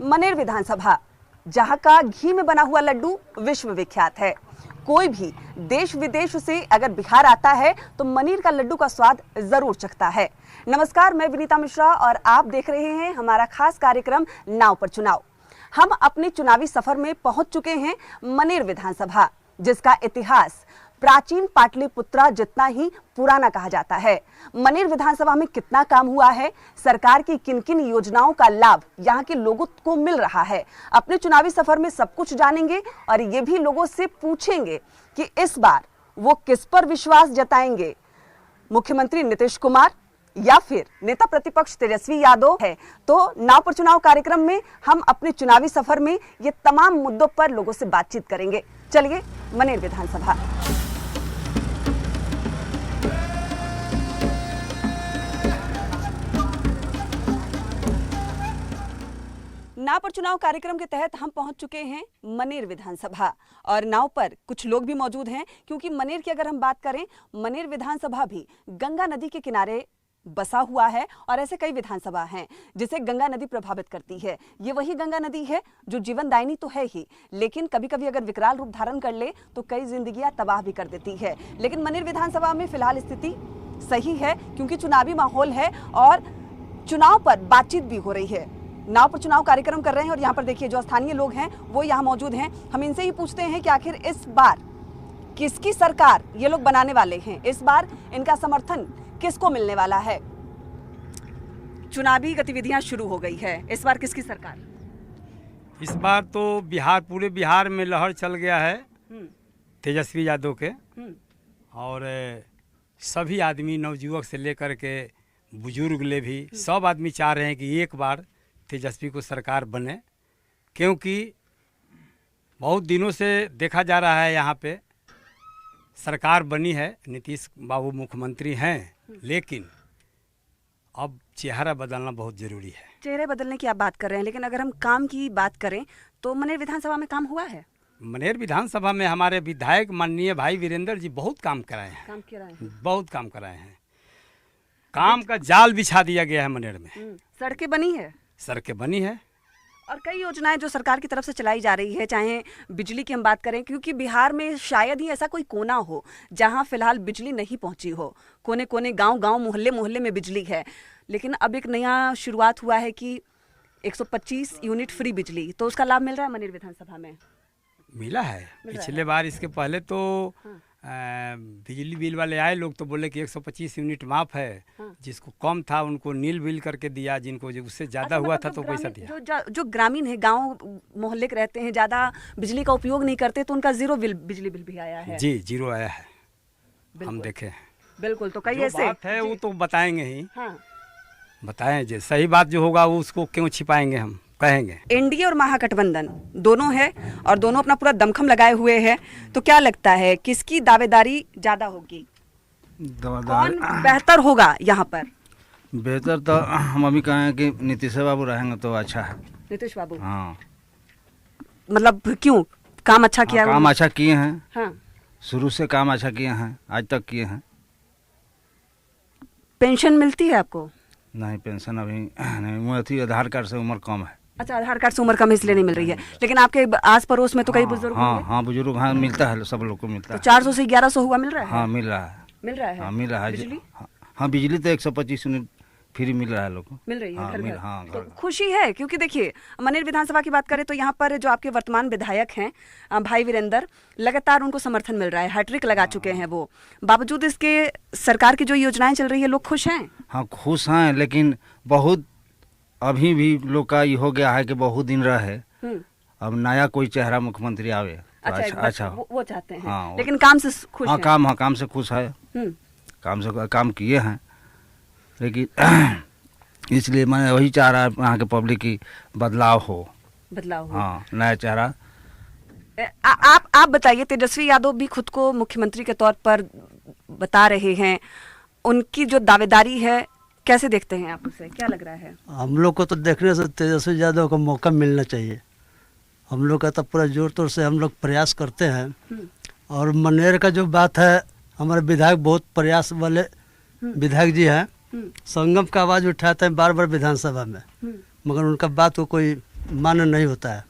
मनेर विधानसभा, जहां का घी में बना हुआ लड्डू विश्व विख्यात है। कोई भी देश विदेश से अगर बिहार आता है तो मनेर का लड्डू का स्वाद जरूर चखता है। नमस्कार, मैं विनीता मिश्रा और आप देख रहे हैं हमारा खास कार्यक्रम नाव पर चुनाव। हम अपने चुनावी सफर में पहुंच चुके हैं मनेर विधानसभा, जिसका इतिहास प्राचीन पाटलिपुत्रा जितना ही पुराना कहा जाता है। मनेर विधानसभा में कितना काम हुआ है, सरकार की किन किन योजनाओं का लाभ यहाँ के लोगों को मिल रहा है, अपने चुनावी सफर में सब कुछ जानेंगे और ये भी लोगों से पूछेंगे कि इस बार वो किस पर विश्वास जताएंगे, मुख्यमंत्री नीतीश कुमार या फिर नेता प्रतिपक्ष तेजस्वी यादव है। तो नाव पर चुनाव कार्यक्रम में हम अपने चुनावी सफर में ये तमाम मुद्दों पर लोगों से बातचीत करेंगे। चलिए मनेर विधानसभा। नाव पर चुनाव कार्यक्रम के तहत हम पहुंच चुके हैं मनेर विधानसभा और नाव पर कुछ लोग भी मौजूद हैं, क्योंकि मनेर की अगर हम बात करें, मनेर विधानसभा भी गंगा नदी के किनारे बसा हुआ है और ऐसे कई विधानसभा हैं जिसे गंगा नदी प्रभावित करती है। ये वही गंगा नदी है जो जीवनदायिनी तो है ही, लेकिन कभी कभी अगर विकराल रूप धारण कर ले तो कई जिंदगियां तबाह भी कर देती है। लेकिन मनेर विधानसभा में फिलहाल स्थिति सही है, क्योंकि चुनावी माहौल है और चुनाव पर बातचीत भी हो रही है। नाव पर चुनाव कार्यक्रम कर रहे हैं और यहाँ पर देखिए जो स्थानीय लोग हैं वो यहाँ मौजूद हैं। हम इनसे ही पूछते हैं कि आखिर इस बार किसकी सरकार ये लोग बनाने वाले हैं, इस बार इनका समर्थन किसको मिलने वाला है। चुनावी गतिविधियां शुरू हो गई है, इस बार किसकी सरकार? इस बार तो पूरे बिहार में लहर चल गया है तेजस्वी यादव के, और सभी आदमी नवयुवक से लेकर के बुजुर्ग ले भी सब आदमी चाह रहे हैं कि एक बार तेजस्वी को सरकार बने, क्योंकि बहुत दिनों से देखा जा रहा है यहाँ पे सरकार बनी है, नीतीश बाबू मुख्यमंत्री हैं, लेकिन अब चेहरा बदलना बहुत ज़रूरी है। चेहरे बदलने की आप बात कर रहे हैं, लेकिन अगर हम काम की बात करें तो मनेर विधानसभा में काम हुआ है। मनेर विधानसभा में हमारे विधायक माननीय भाई वीरेंद्र जी बहुत काम कराए हैं, बहुत काम कराए हैं। काम का जाल बिछा दिया गया है मनेर में। सड़कें बनी है, सड़कें बनी है और कई योजनाएं जो सरकार की तरफ से चलाई जा रही है, चाहे बिजली की हम बात करें, क्योंकि बिहार में शायद ही ऐसा कोई कोना हो जहां फिलहाल बिजली नहीं पहुंची हो। कोने कोने, गांव-गांव, मोहल्ले-मोहल्ले में बिजली है, लेकिन अब एक नया शुरुआत हुआ है कि 125 यूनिट फ्री बिजली, तो उसका लाभ मिल रहा है मनेर विधानसभा में? मिला है। पिछले बार इसके पहले तो बिजली बिल वाले आए लोग तो बोले कि 125 यूनिट माफ है, जिसको कम था उनको नील बिल करके दिया, जिनको उससे ज़्यादा हुआ था तो पैसा दिया। जो ग्रामीण है, गांव मोहल्ले के रहते हैं, ज़्यादा बिजली का उपयोग नहीं करते, तो उनका जीरो बिजली बिल भी आया है। जी, जीरो आया है, हम देखे हैं। बिल्कुल, तो कई ऐसे बात है वो तो बताएंगे ही। बताएं, जो सही बात जो होगा वो उसको क्यों छिपाएंगे, हम कहेंगे। एनडीए और महागठबंधन दोनों है और दोनों अपना पूरा दमखम लगाए हुए हैं, तो क्या लगता है किसकी दावेदारी ज्यादा होगी, कौन बेहतर होगा यहाँ पर? बेहतर तो हम अभी कहें कि नीतीश बाबू रहेंगे तो अच्छा है। नीतीश बाबू? हाँ। मतलब क्यों? काम अच्छा किया? काम अच्छा किए हैं। हाँ। शुरू से काम अच्छा किए हैं, आज तक किए हैं। पेंशन मिलती है आपको? नहीं, पेंशन अभी नहीं। आधार कार्ड से उम्र कम है। अच्छा, आधार कार्ड से उम्र कम इसलिए नहीं मिल रही है, लेकिन आपके आस पड़ोस में तो कई बुजुर्ग होंगे। हाँ, बुजुर्ग हाँ मिलता है, सब लोग को मिलता है। तो 400 से 1100 हुआ मिल रहा है? हाँ, मिल रहा है। मिल रहा है? हाँ, मिल रहा है। बिजली? हाँ, बिजली तो 125 यूनिट फ्री मिल रहा है लोग को। मिल रही है घर घर। हाँ, तो खुशी है, क्योंकि देखिए मनेर विधानसभा की बात करें तो यहाँ पर जो आपके वर्तमान विधायक हैं भाई वीरेंद्र, लगातार उनको समर्थन मिल रहा है, हैट्रिक लगा चुके हैं वो। बावजूद इसके सरकार की जो योजनाएं चल रही है, लोग खुश हैं? हाँ, खुश हैं, लेकिन बहुत अभी भी लोग का ये हो गया है कि बहुत दिन रहे, अब नया कोई चेहरा मुख्यमंत्री आवे तो अच्छा वो चाहते हैं। हाँ, लेकिन काम से खुश हाँ, हैं? काम से खुश है। काम किए हैं, लेकिन इसलिए मैं वही चाह रहा यहाँ के पब्लिक की बदलाव हो। हाँ, नया चेहरा। आप बताइए, तेजस्वी यादव भी खुद को मुख्यमंत्री के तौर पर बता रहे हैं, उनकी जो दावेदारी है कैसे देखते हैं आप उसे, क्या लग रहा है? हम लोग को तो देखने से तेजस्वी यादव को मौका मिलना चाहिए। हम लोग का तो पूरा जोर तोड़ से हम लोग प्रयास करते हैं, और मनेर का जो बात है, हमारे विधायक बहुत प्रयास वाले विधायक जी हैं, संगम का आवाज़ उठाते हैं बार बार विधानसभा में, मगर उनका बात को कोई मान्य नहीं होता है।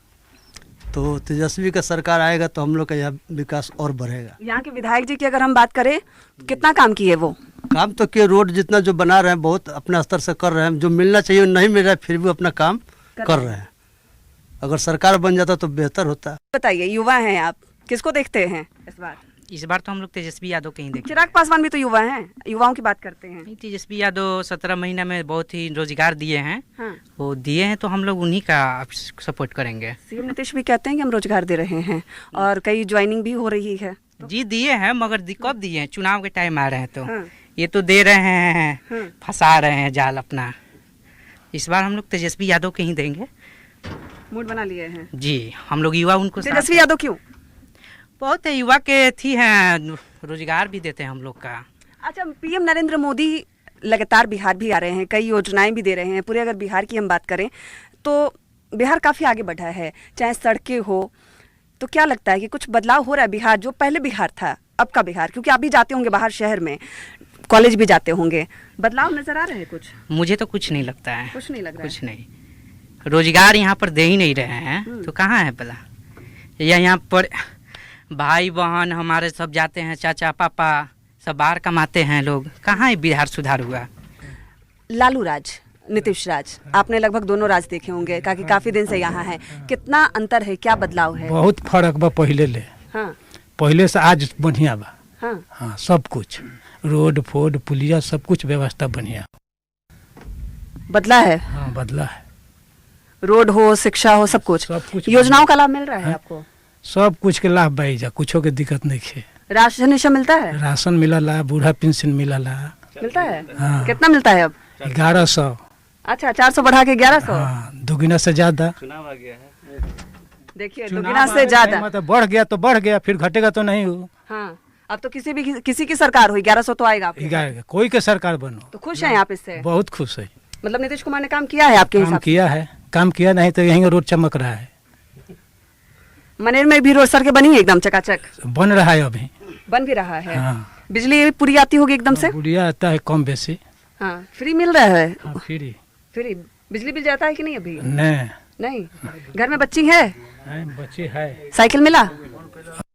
तो तेजस्वी का सरकार आएगा तो हम लोग का यहाँ विकास और बढ़ेगा। यहाँ के विधायक जी की अगर हम बात करें, कितना काम किए वो? काम तो किए, रोड जितना जो बना रहे हैं बहुत अपने स्तर से कर रहे हैं, जो मिलना चाहिए नहीं मिल रहा है फिर भी अपना काम कर रहे हैं। अगर सरकार बन जाता तो बेहतर होता। बताइए, युवा हैं आप, किसको देखते हैं इस बार? तो हम लोग तेजस्वी यादव कहीं देखें। चिराग पासवान भी तो युवा हैं, युवाओं की बात करते हैं। तेजस्वी यादव 17 महीना में बहुत ही रोजगार दिए हैं। हाँ। वो दिए हैं तो हम लोग उन्हीं का सपोर्ट करेंगे। सीएम नीतीश भी कहते हैं कि हम रोजगार दे रहे हैं और कई ज्वाइनिंग भी हो रही है। जी दिए हैं, मगर कब दिए हैं? चुनाव के टाइम आ रहे हैं तो हाँ। ये तो दे रहे हैं, फंसा रहे हैं जाल अपना। इस बार हम लोग तेजस्वी यादव के ही देंगे। मूड बना लिए हैं जी, हम लोग युवा उनको तेजस्वी यादव क्यों? बहुत है, युवा के थी हैं, रोजगार भी देते हैं हम लोग का। अच्छा, पीएम नरेंद्र मोदी लगातार बिहार भी आ रहे हैं, कई योजनाएं भी दे रहे हैं। पूरे अगर बिहार की हम बात करें तो बिहार काफ़ी आगे बढ़ा है, चाहे सड़कें हो। तो क्या लगता है कि कुछ बदलाव हो रहा है बिहार, जो पहले बिहार था अब का बिहार? क्योंकि आप भी जाते होंगे बाहर शहर में, कॉलेज भी जाते होंगे, बदलाव नजर आ रहे हैं कुछ? मुझे तो कुछ नहीं लगता है। कुछ नहीं लग रहा कुछ नहीं, रोजगार यहाँ पर दे ही नहीं रहे हैं तो कहाँ है भला? या यहाँ पर भाई बहन हमारे सब जाते हैं, चाचा पापा सब बाहर कमाते हैं लोग, कहाँ है बिहार सुधार हुआ? लालू राज, नीतीश राज, आपने लगभग दोनों राज देखे होंगे, काफी दिन से यहाँ है। कितना अंतर है, क्या बदलाव है? बहुत फर्क बा पहले ले। हाँ। पहले से आज बढ़िया बा। हाँ। हाँ, सब कुछ रोड फोड पुलिया सब कुछ व्यवस्था बढ़िया बदला है। हाँ, बदला है। रोड हो, शिक्षा हो, सब कुछ योजनाओं का लाभ मिल रहा है आपको? सब कुछ के लाभ बाई जा, कुछो के दिक्कत नहीं है। राशन मिलता है? राशन मिला, बूढ़ा पेंशन मिला। मिलता है? हाँ। कितना मिलता है अब? 1100। अच्छा, 400 बढ़ा के 1100। हाँ, दुगुना से ज्यादा। देखिए, दुगुना से ज्यादा मतलब बढ़ गया तो बढ़ गया, फिर घटेगा तो नहीं हो। हाँ, अब तो किसी की सरकार हुई, 1100 तो आएगा आपके। कोई के सरकार बनो तो खुश हैं आप इससे? बहुत खुश है। मतलब नीतीश कुमार ने काम किया है आपके हिसाब से? किया है, काम किया नहीं तो यहीं रोड चमक रहा है। मनेर में भी रोड सड़कें बनी है एकदम चकाचक? बन रहा है, अभी बन भी रहा है। हाँ। बिजली पूरी आती होगी एकदम से? बुढ़िया आता है कम बेसी। हाँ, फ्री मिल रहा है? हाँ, फ्री बिजली बिल जाता है कि नहीं अभी? नहीं। घर में बच्ची है? बच्ची है। साइकिल मिला?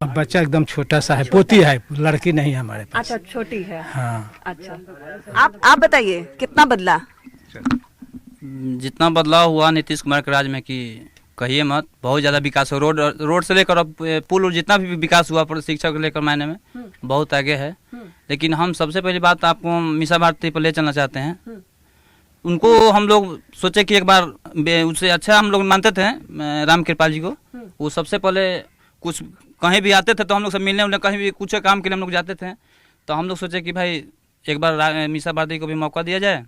बच्चा एकदम छोटा सा है, पोती है, लड़की नहीं है हमारे पास। अच्छा, छोटी है। हाँ। अच्छा, आप बताइए कितना बदला? जितना बदलाव हुआ नीतीश कुमार के राज में कि कहिए मत, बहुत ज़्यादा विकास हो। रोड से लेकर अब पुल जितना भी विकास हुआ, पर शिक्षा को लेकर मायने में बहुत आगे है। लेकिन हम सबसे पहली बात आपको मीसा भारती पर ले चलना चाहते हैं। उनको हम लोग सोचे कि एक बार उससे अच्छा हम लोग मानते थे राम कृपाल जी को। वो सबसे पहले कुछ कहीं भी आते थे तो हम लोग सब मिलने उन्हें, कहीं भी कुछ काम के लिए हम लोग जाते थे। तो हम लोग सोचे कि भाई एक बार मीसा भारती को भी मौका दिया जाए।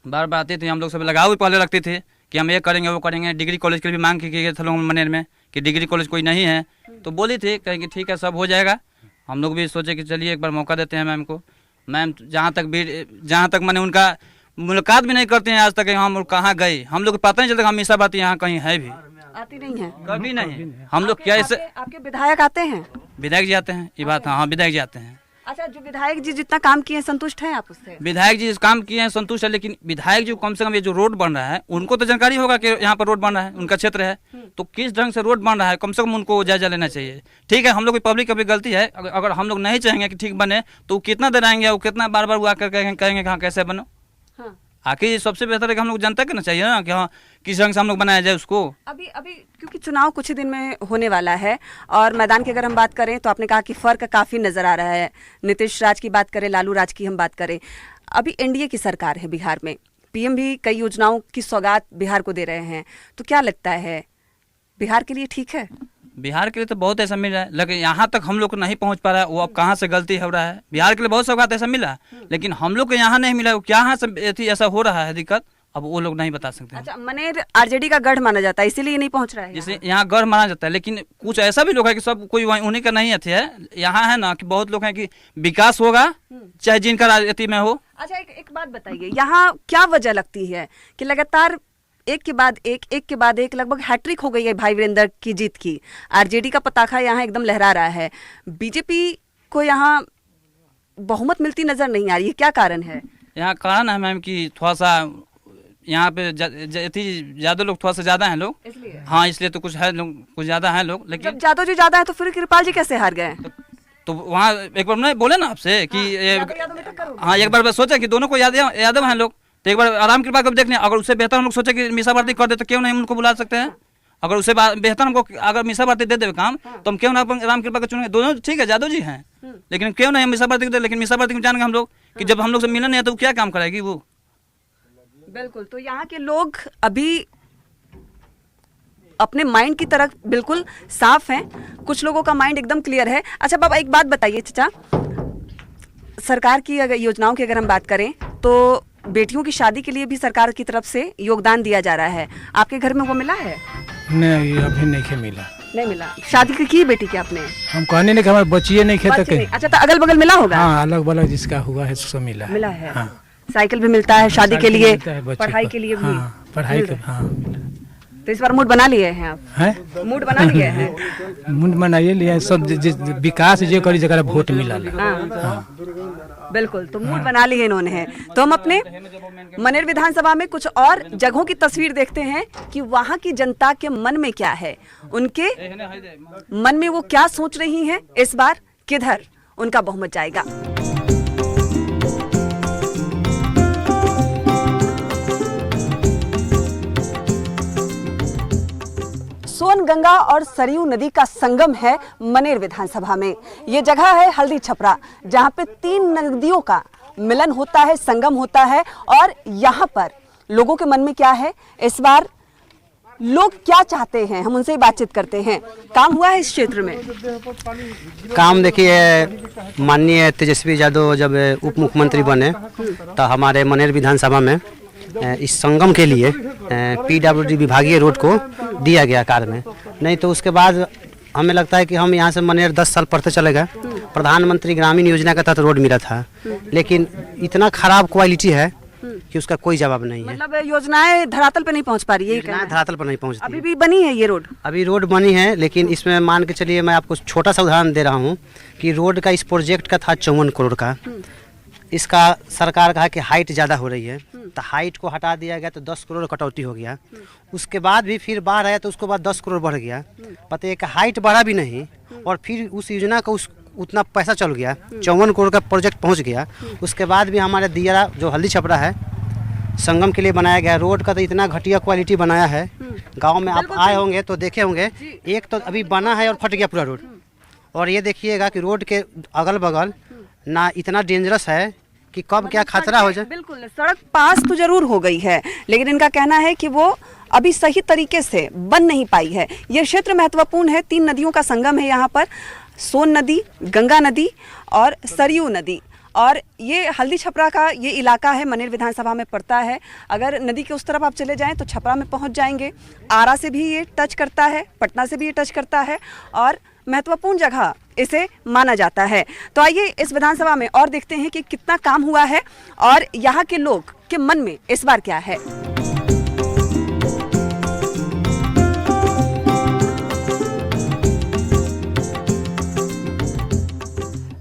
बार बार आती थी, हम लोग सब लगाव भी पहले रखते थे कि हम ये करेंगे वो करेंगे। डिग्री कॉलेज के लिए भी मांग की गए थे लोग मनेर में कि डिग्री कॉलेज कोई नहीं है, तो बोली थी कहेंगे ठीक है सब हो जाएगा। हम लोग भी सोचे कि चलिए एक बार मौका देते हैं मैम को। मैम जहाँ तक मैंने उनका मुलाकात भी नहीं करते हैं आज तक, हम कहाँ गए हम लोग पता नहीं चलता। हम मीसा भारती यहाँ कहीं है भी आती नहीं है, कभी नहीं। हम लोग क्या ऐसे आपके विधायक आते हैं? विधायक जी आते हैं, ये बात। हाँ, विधायक जी आते हैं। अच्छा, जो विधायक जी जितना काम किए हैं संतुष्ट हैं आप उससे? विधायक जी काम किए हैं संतुष्ट है, लेकिन विधायक जी कम से कम ये जो रोड बन रहा है उनको तो जानकारी होगा कि यहाँ पर रोड बन रहा है, उनका क्षेत्र है, तो किस ढंग से रोड बन रहा है कम से कम उनको जायजा लेना चाहिए। ठीक है, हम लोग की पब्लिक की भी गलती है। अगर हम लोग नहीं चाहेंगे कि ठीक बने तो कितना देर आएंगे, वो कितना बार बार वो आकर कहेंगे हाँ कैसे बनो। आखिर सबसे बेहतर है कि हम लोग जनता करना चाहिए ना कि हाँ किस ढंग से हम लोग बनाया जाए उसको। अभी क्योंकि चुनाव कुछ ही दिन में होने वाला है और मैदान की अगर हम बात करें तो आपने कहा कि फर्क काफ़ी नज़र आ रहा है। नीतीश राज की बात करें, लालू राज की हम बात करें, अभी एनडीए की सरकार है बिहार में, पीएम भी कई योजनाओं की सौगात बिहार को दे रहे हैं, तो क्या लगता है बिहार के लिए ठीक है? बिहार के लिए तो बहुत ऐसा मिल रहा है, लेकिन यहाँ तक हम लोग को नहीं पहुँच पा रहा है। वो अब कहाँ से गलती हो रहा है? बिहार के लिए बहुत सौगात ऐसा मिला, लेकिन हम लोग को यहाँ नहीं मिला। क्या यहाँ से ऐसा हो रहा है दिक्कत, अब वो लोग नहीं बता सकते। अच्छा, मनेर आरजेडी का गढ़ माना जाता है, इसीलिए नहीं पहुँच रहा है। जैसे यहाँ गढ़ माना जाता है, लेकिन कुछ ऐसा भी लोग है कि सब कोई उन्हीं का नहीं अथी है। यहाँ है ना कि बहुत लोग हैं कि विकास होगा चाहे जिनका राजनीति में हो। अच्छा, एक बात बताइए, यहाँ क्या वजह लगती है कि लगातार एक के बाद एक लगभग हैट्रिक हो गई है भाई वीरेंद्र की जीत की। आरजेडी का पताखा यहाँ एकदम लहरा रहा है, बीजेपी को यहाँ बहुमत मिलती नजर नहीं आ रही है, क्या कारण है? यहाँ कारण है मैम कि थोड़ा सा यहाँ पे ज्यादा लोग थोड़ा सा ज्यादा हैं लोग, इसलिए हाँ इसलिए तो कुछ है लोग, कुछ ज्यादा हैं लोग, जब लेकिन जादव जी ज्यादा है तो फिर कृपाल जी कैसे हार गए? तो वहाँ एक बार मैं बोले ना आपसे कि हाँ एक बार सोचा कि दोनों को यादव हैं लोग, तो एक बार आराम कृपा कर देख लें। अगर उससे बेहतर हम लोग सोचे कि मीसा भारती कर दे तो क्यों नहीं उनको बुला सकते हैं। अगर उससे बेहतर हमको अगर मीसा भारती दे दे काम तो हम क्यों ना राम कृपा को चुनेंगे। दोनों ठीक है, यादव जी हैं, लेकिन क्यों नहीं हम मीसा भारती को दे। लेकिन मीसा भारती को जानेंगे हम लोग कि जब हम लोग से मिलन नहीं है तो क्या काम करेगी वो। बिल्कुल, तो यहाँ के लोग अभी अपने माइंड की तरफ बिल्कुल साफ हैं, कुछ लोगों का माइंड एकदम क्लियर है। अच्छा बाबा एक बात बताइए चाचा, सरकार की अगर योजनाओं की अगर हम बात करें तो बेटियों की शादी के लिए भी सरकार की तरफ से योगदान दिया जा रहा है, आपके घर में वो मिला है? नहीं अभी नहीं मिला। नहीं मिला। शादी की बेटी की आपने? हम कहने नहीं कि हमारे बच्चिए नहीं खे बच्चे नहीं। अच्छा तो अगल बगल मिला होगा? हाँ अलग बगल जिसका हुआ है उसको मिला मिला है। हाँ। साइकिल भी मिलता है शादी के लिए, मिलता है बच्चे पढ़ाई को। के लिए भी हाँ, पढ़ाई के हाँ मिला। तो इस बार मूड बना लिए हैं आप? हैं मूड बना लिए हैं? मुंड बनाइए लिया सब विकास जो करी जगह वोट मिला। बिल्कुल, तो मूड बना लिए इन्होंने। तो हम अपने मनेर विधानसभा में कुछ और जगहों की तस्वीर देखते हैं कि वहां की जनता के मन में क्या है, उनके मन में वो क्या सोच रही हैं, इस बार किधर उनका बहुमत जाएगा। सोनगंगा और सरयू नदी का संगम है मनेर विधानसभा में। ये जगह है हल्दी छपरा, जहां पे 3 नदियों का मिलन होता है, संगम होता है। और यहाँ पर लोगों के मन में क्या है, इस बार लोग क्या चाहते हैं, हम उनसे ही बातचीत करते हैं। काम हुआ है इस क्षेत्र में? काम देखिए, माननीय तेजस्वी यादव जब उप मुख्यमंत्री बने तो हमारे मनेर विधानसभा में इस संगम के लिए PWD विभागीय रोड को दिया गया कार्य में। नहीं तो उसके बाद हमें लगता है कि हम यहाँ से मनेर 10 साल पढ़ते चले गए। प्रधानमंत्री ग्रामीण योजना के तहत रोड मिला था, लेकिन इतना खराब क्वालिटी है कि उसका कोई जवाब नहीं है। मतलब योजनाएं धरातल पे नहीं पहुंच पा रही है? योजनाएं धरातल पर नहीं पहुंचती। अभी भी बनी है ये रोड? अभी रोड बनी है, लेकिन इसमें मान के चलिए, मैं आपको छोटा सा उदाहरण दे रहा हूँ कि रोड का इस प्रोजेक्ट का था 54 करोड़ का। इसका सरकार कहा कि हाइट ज़्यादा हो रही है, तो हाइट को हटा दिया गया तो 10 करोड़ कटौती हो गया। उसके बाद भी फिर बाढ़ आया तो उसके बाद 10 करोड़ बढ़ गया। पता है कि हाइट बढ़ा भी नहीं, और फिर उस योजना का उतना पैसा चल गया, 54 करोड़ का प्रोजेक्ट पहुंच गया। उसके बाद भी हमारे दियारा जो हल्दी छपरा है संगम के लिए बनाया गया रोड का तो इतना घटिया क्वालिटी बनाया है। गाँव में आप आए होंगे तो देखे होंगे, एक तो अभी बना है और फट गया पूरा रोड। और ये देखिएगा कि रोड के अगल बगल ना इतना डेंजरस है कि कब क्या खतरा हो जाए। बिल्कुल, सड़क पास तो जरूर हो गई है, लेकिन इनका कहना है कि वो अभी सही तरीके से बन नहीं पाई है। यह क्षेत्र महत्वपूर्ण है, 3 नदियों का संगम है यहाँ पर, सोन नदी, गंगा नदी और सरयू नदी। और ये हल्दी छपरा का ये इलाका है, मनेर विधानसभा में पड़ता है। अगर नदी के उस तरफ आप चले जाएं तो छपरा में पहुंच जाएंगे। आरा से भी ये टच करता है, पटना से भी ये टच करता है, और महत्वपूर्ण जगह इसे माना जाता है। तो आइए इस विधानसभा में और देखते हैं कि कितना काम हुआ है और यहाँ के लोग के मन में इस बार क्या है।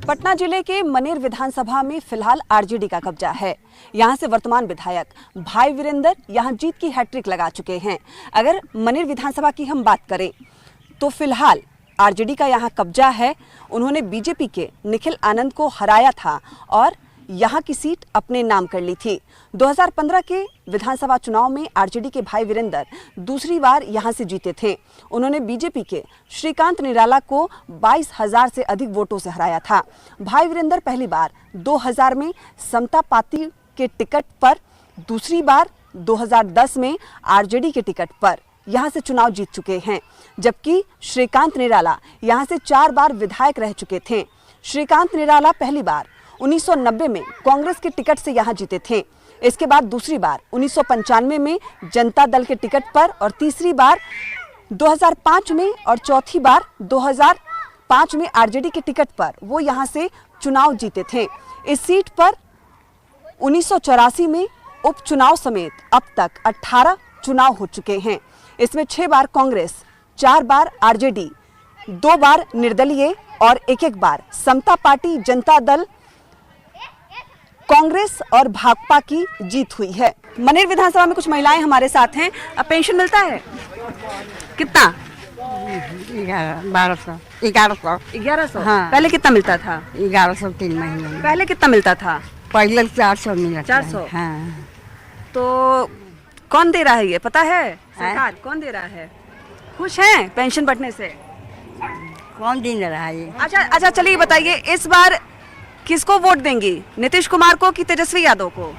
पटना जिले के मनेर विधानसभा में फिलहाल आरजेडी का कब्जा है। यहां से वर्तमान विधायक भाई वीरेंद्र यहां जीत की हैट्रिक लगा चुके हैं। अगर मनेर विधानसभा की हम बात करें तो फिलहाल आरजेडी का यहां कब्जा है। उन्होंने बीजेपी के निखिल आनंद को हराया था और यहां की सीट अपने नाम कर ली थी। 2015 के विधानसभा चुनाव में आरजेडी के भाई वीरेंद्र दूसरी बार यहां से जीते थे। उन्होंने बीजेपी के श्रीकांत निराला को 22,000 से अधिक वोटों से हराया था। भाई वीरेंद्र पहली बार 2000 में समता पार्टी के टिकट पर, दूसरी बार 2010 में आरजेडी के टिकट पर यहां से चुनाव जीत चुके हैं, जबकि श्रीकांत निराला यहां से 4 बार विधायक रह चुके थे। श्रीकांत निराला पहली बार 1990 में कांग्रेस के टिकट से यहां जीते थे। इसके बाद दूसरी बार 1995 में जनता दल के टिकट पर, और तीसरी बार 2005 में, और चौथी बार 2005 में आरजेडी के टिकट पर वो यहां से चुनाव जीते थे। इस सीट पर 1984 में उपचुनाव समेत अब तक 18 चुनाव हो चुके हैं। इसमें 6 बार कांग्रेस, 4 बार आरजेडी, 2 बार निर्दलीय और 1-1 बार समता पार्टी जनता दल कांग्रेस और भाकपा की जीत हुई है। मनेर विधानसभा में कुछ महिलाएं हमारे साथ हैं। अब पेंशन मिलता है कितना? 1200 1100। हाँ। पहले कितना मिलता था? 1100 3 महीने में। पहले कितना मिलता था? पहले 400 मिला था। 400? हाँ। तो कौन दे रहा है ये पता है? सरकार कौन दे रहा है? खुश हैं पेंशन बढ़ने से? कौन दिन रहा है ये? अच्छा चलिए बताइए, इस बार किसको वोट देंगी? नीतीश कुमार को कि तेजस्वी यादव को?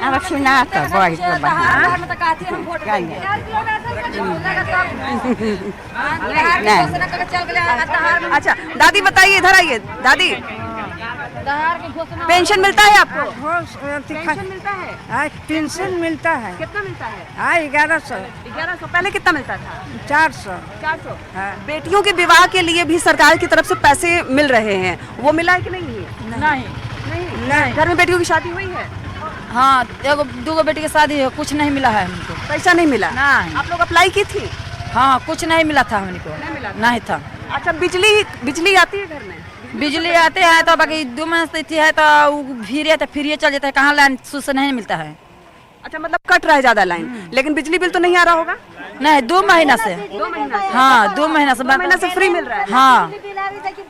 अब सुना तो बहुत अच्छा दादी बताइए, इधर आइए दादी। पेंशन मिलता है आपको? पेंशन मिलता है? पेंशन मिलता है। कितना मिलता है? 1100। 1100। पहले कितना मिलता था? 400। 400। बेटियों के विवाह के लिए भी सरकार की तरफ से पैसे मिल रहे हैं, वो मिला है कि नहीं? नहीं। घर में बेटियों की शादी हुई है? हाँ, एगो दूगो बेटी की शादी है, कुछ नहीं मिला है हमको। पैसा नहीं मिला? नहीं। आप लोग अप्लाई की थी? हाँ, कुछ नहीं मिला था हमको। नहीं था। अच्छा बिजली आती है घर में? बिजली आते हैं तो बाकी 2 महीने से है तो फिर चल जाता है, कहाँ लाइन से नहीं मिलता है। अच्छा मतलब कट रहा है ज्यादा लाइन, लेकिन बिजली बिल तो नहीं आ रहा होगा? नहीं, 2 महीना से। 2 महीना? हाँ, 2 महीना से। 2 महीना से फ्री मिल रहा है? हाँ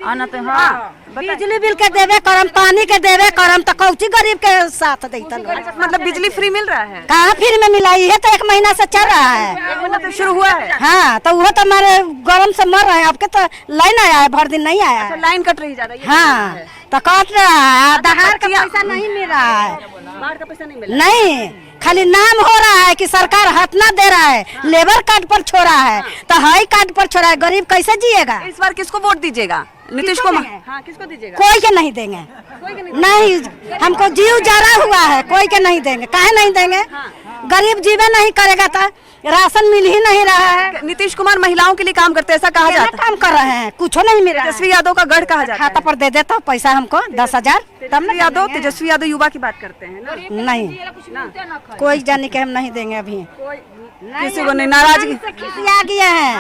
आना तो। हाँ, बिजली बिल के देवे करम, पानी के देवे करम, तो कौची गरीब के साथ देता। मतलब बिजली फ्री मिल रहा है? कहाँ फ्री में मिला है? तो 1 महीना से चल रहा है। 1 महीना से शुरू हुआ है? हाँ, तो वो तो हमारे गरम से मर रहे हैं। आपके तो लाइन आया है, भर दिन नहीं आया अच्छा है। लाइन कट रही ज्यादा? हाँ, तो काट रहा है। आधार का पैसा नहीं मिल रहा है। बाहर का पैसा नहीं मिला? नहीं, खाली नाम हो रहा है कि सरकार हाथ ना दे रहा है, लेबर कार्ड पर छोड़ा है, तो हाई कार्ड पर छोड़ा है। गरीब कैसे जिएगा? इस बार किसको वोट दीजिएगा? नीतीश किसको कुमार? देंगे? हाँ, किसको दीजिएगा? कोई के नहीं देंगे। नहीं, हमको जीव जरा हुआ है, कोई के नहीं देंगे। काहे नहीं देंगे? गरीब जीवे नहीं करेगा तो राशन मिल ही नहीं रहा है। नीतीश कुमार महिलाओं के लिए काम करते हैं, ऐसा कहा क्या जाता है। काम कर रहे हैं? कुछ नहीं मिल रहा है। तेजस्वी यादव का गढ़ कहा जाता है। खाता पर दे देता पैसा हमको 10,000, तब ना तेजस्वी यादव युवा की बात करते हैं ना? नहीं, कोई जाने के हम नहीं देंगे अभी। किसी को नहीं? नाराजगी खिसिया गए हैं।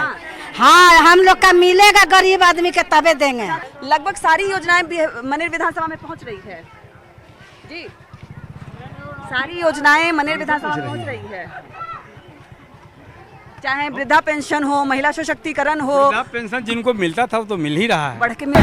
हाँ, हम लोग का मिलेगा गरीब आदमी के तबे देंगे। लगभग सारी योजनाएं मनेर विधानसभा में पहुंच रही है जी। सारी योजनाएं मनेर विधानसभा में पहुंच रही है, चाहे वृद्धा पेंशन हो, महिला सशक्तिकरण हो। पेंशन जिनको मिलता था वो तो मिल ही रहा है। बढ़ के मिल